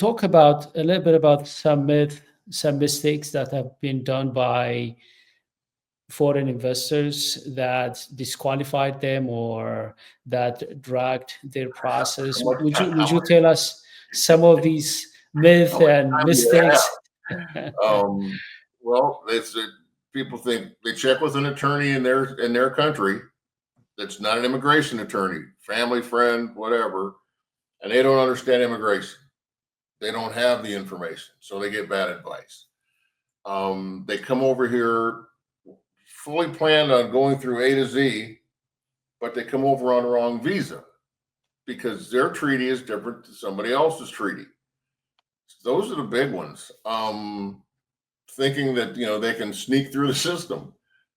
talk about a little bit about some mistakes that have been done by foreign investors that disqualified them or that dragged their process. How much Would time, you tell us some of these myths how much and time do you have? mistakes? Well, it's people think they check with an attorney in their country that's not an immigration attorney, family, friend, whatever, and they don't understand immigration. They don't have the information, so they get bad advice. They come over here fully planned on going through A to Z, but they come over on the wrong visa because their treaty is different to somebody else's treaty. Those are the big ones. Thinking that they can sneak through the system.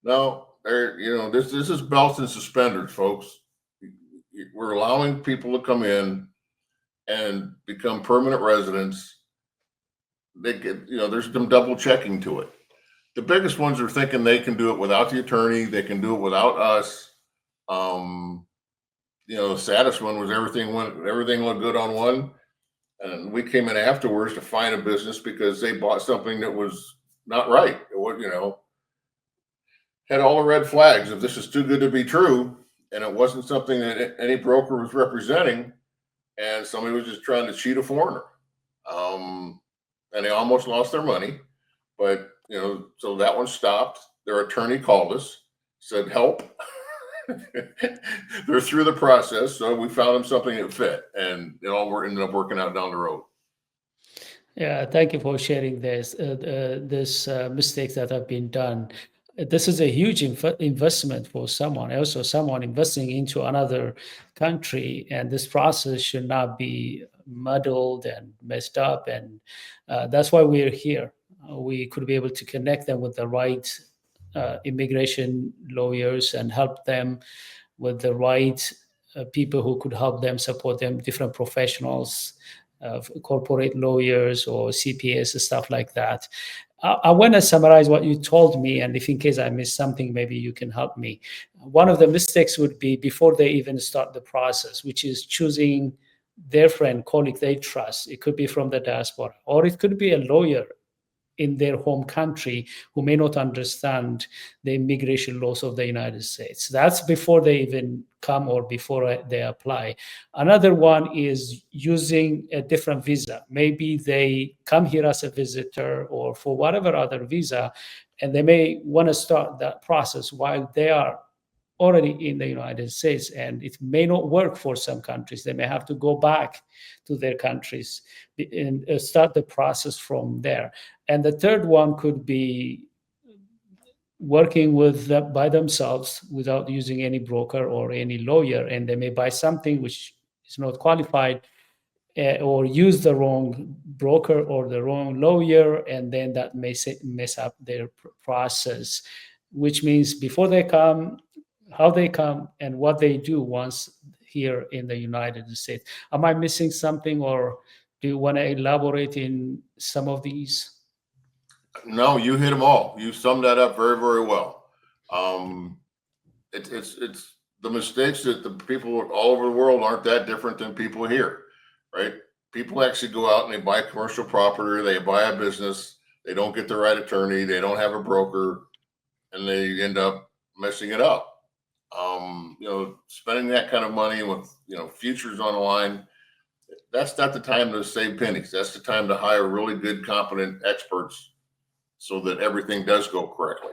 No, this is belts and suspenders, folks. We're allowing people to come in and become permanent residents. They get there's some double checking to it. The biggest ones are thinking they can do it without the attorney. They can do it without us. The saddest one was everything looked good on one, and we came in afterwards to find a business because they bought something that was not right. It was, had all the red flags. If this is too good to be true, and it wasn't something that any broker was representing, and somebody was just trying to cheat a foreigner, and they almost lost their money. But so that one stopped. Their attorney called us, said help. They're through the process, so we found them something that fit, and it all ended up working out down the road. Yeah, thank you for sharing this mistakes that have been done. This is a huge investment for someone, also someone investing into another country, and this process should not be muddled and messed up. And that's why we're here. We could be able to connect them with the right immigration lawyers and help them with the right people who could help them, support them, different professionals, corporate lawyers or CPAs and stuff like that. I want to summarize what you told me, and if in case I missed something, maybe you can help me. One of the mistakes would be before they even start the process, which is choosing their friend, colleague they trust. It could be from the diaspora, or it could be a lawyer in their home country who may not understand the immigration laws of the United States. That's before they even come or before they apply. Another one is using a different visa. Maybe they come here as a visitor or for whatever other visa, and they may want to start that process while they are already in the United States, and it may not work for some countries. They may have to go back to their countries and start the process from there. And the third one could be working with them by themselves without using any broker or any lawyer, and they may buy something which is not qualified or use the wrong broker or the wrong lawyer, and then that may mess up their process, which means before they come, how they come, and what they do once here in the United States. Am I missing something, or do you want to elaborate in some of these? No, you hit them all. You summed that up very, very well. It's the mistakes that the people all over the world aren't that different than people here, right? People actually go out and they buy commercial property, they buy a business, they don't get the right attorney, they don't have a broker, and they end up messing it up. Spending that kind of money with futures on the line, that's not the time to save pennies. That's the time to hire really good, competent experts so that everything does go correctly.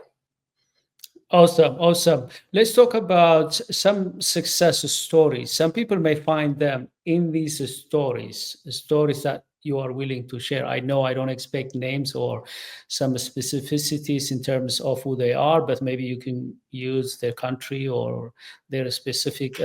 Awesome. Let's talk about some success stories. Some people may find them in these stories that you are willing to share. I know I don't expect names or some specificities in terms of who they are, but maybe you can use their country or their specific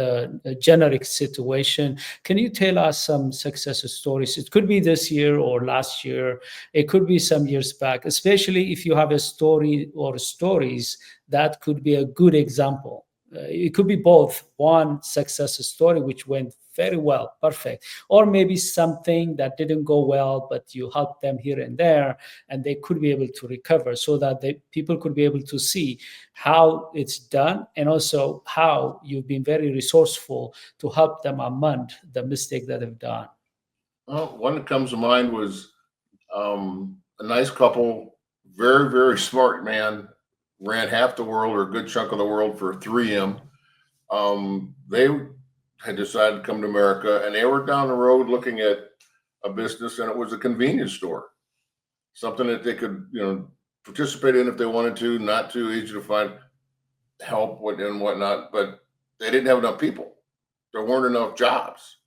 generic situation. Can you tell us some success stories? It could be this year or last year. It could be some years back, especially if you have a story or stories that could be a good example. It could be both one success story which went very well, perfect, or maybe something that didn't go well, but you helped them here and there, and they could be able to recover, so that people could be able to see how it's done, and also how you've been very resourceful to help them amend the mistake that they've done. Well, one that comes to mind was a nice couple, very, very smart man, ran half the world or a good chunk of the world for 3M. They had decided to come to America, and they were down the road looking at a business, and it was a convenience store, something that they could, participate in if they wanted to, not too easy to find help with and whatnot. But they didn't have enough people. There weren't enough jobs.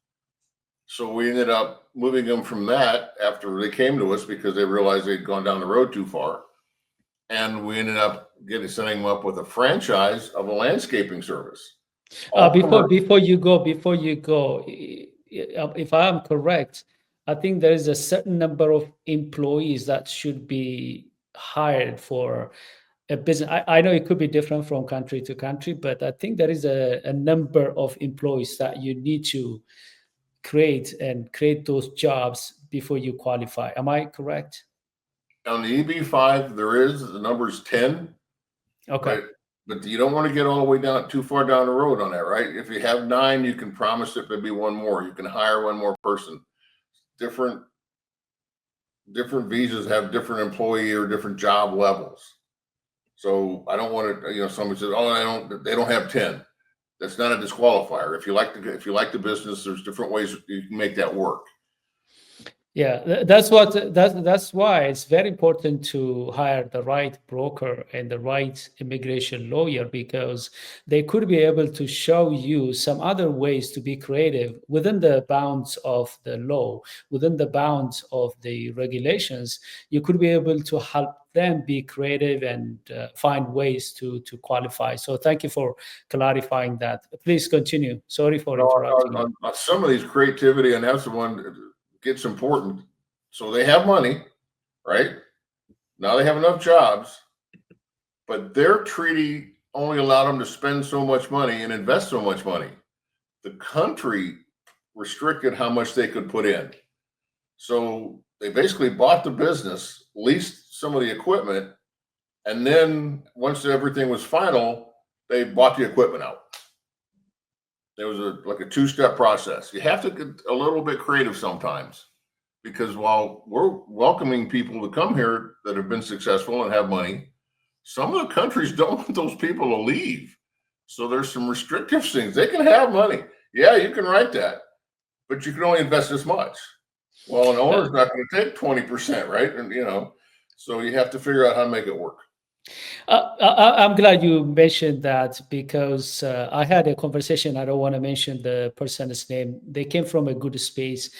So we ended up moving them from that after they came to us because they realized they'd gone down the road too far. And we ended up setting them up with a franchise of a landscaping service. Before you go, if I am correct, I think there is a certain number of employees that should be hired for a business. I know it could be different from country to country, but I think there is a number of employees that you need to create those jobs before you qualify. Am I correct? On the EB-5, the number is 10. Okay. But you don't want to get all the way down too far down the road on that, right? If you have 9, you can promise that there'll be one more. You can hire one more person. Different visas have different employee or different job levels. So I don't want to, somebody says, "Oh, they don't have 10." That's not a disqualifier. If you like the business, there's different ways you can make that work. Yeah, that's why it's very important to hire the right broker and the right immigration lawyer, because they could be able to show you some other ways to be creative within the bounds of the law, within the bounds of the regulations. You could be able to help them be creative and find ways to qualify. So thank you for clarifying that. Please continue. Sorry for interrupting. On some of these creativity, and that's the one gets important. So they have money, right? Now they have enough jobs, but their treaty only allowed them to spend so much money and invest so much money. The country restricted how much they could put in. So they basically bought the business, leased some of the equipment, and then once everything was final, they bought the equipment out. There was like a 2-step process. You have to get a little bit creative sometimes, because while we're welcoming people to come here that have been successful and have money, some of the countries don't want those people to leave. So there's some restrictive things. They can have money. Yeah, you can write that, but you can only invest this much. Well, an owner's not going to take 20%, right? And so you have to figure out how to make it work. I'm glad you mentioned that, because I had a conversation. I don't want to mention the person's name. They came from a good space.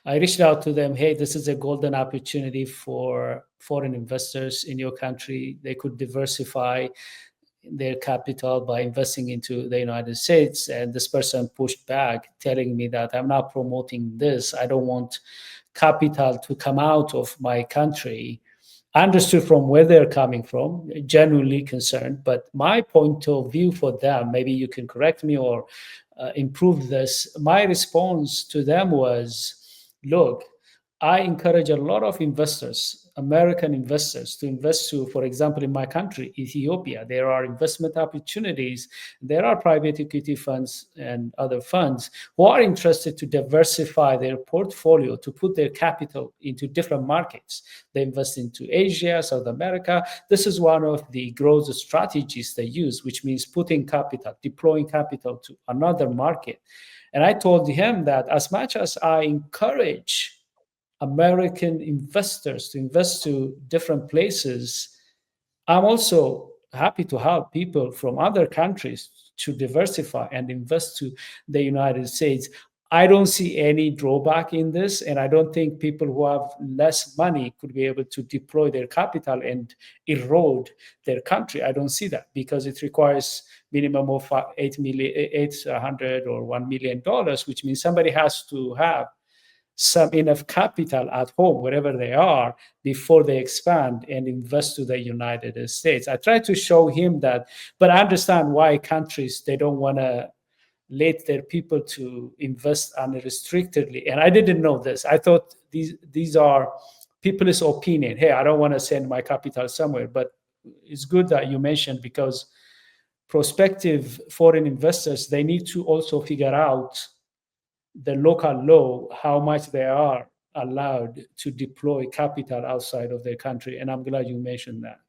I reached out to them. Hey, this is a golden opportunity for foreign investors in your country. They could diversify their capital by investing into the United States. And this person pushed back, telling me that I'm not promoting this. I don't want capital to come out of my country. I understood from where they're coming from, genuinely concerned, but my point of view for them, maybe you can correct me or improve this. My response to them was, look, I encourage a lot of investors, American investors, to invest to, for example, in my country, Ethiopia. There are investment opportunities. There are private equity funds and other funds who are interested to diversify their portfolio, to put their capital into different markets. They invest into Asia, South America. This is one of the growth strategies they use, which means putting capital, deploying capital to another market. And I told him that as much as I encourage American investors to invest to different places, I'm also happy to help people from other countries to diversify and invest to the United States. I don't see any drawback in this, and I don't think people who have less money could be able to deploy their capital and erode their country. I don't see that, because it requires minimum of $800 or $1 million, which means somebody has to have some enough capital at home, wherever they are, before they expand and invest to the United States. I try to show him that, but I understand why countries, they don't want to let their people to invest unrestrictedly. And I didn't know this. I thought these are people's opinion. Hey, I don't want to send my capital somewhere. But it's good that you mentioned, because prospective foreign investors, they need to also figure out the local law, how much they are allowed to deploy capital outside of their country. And I'm glad you mentioned that.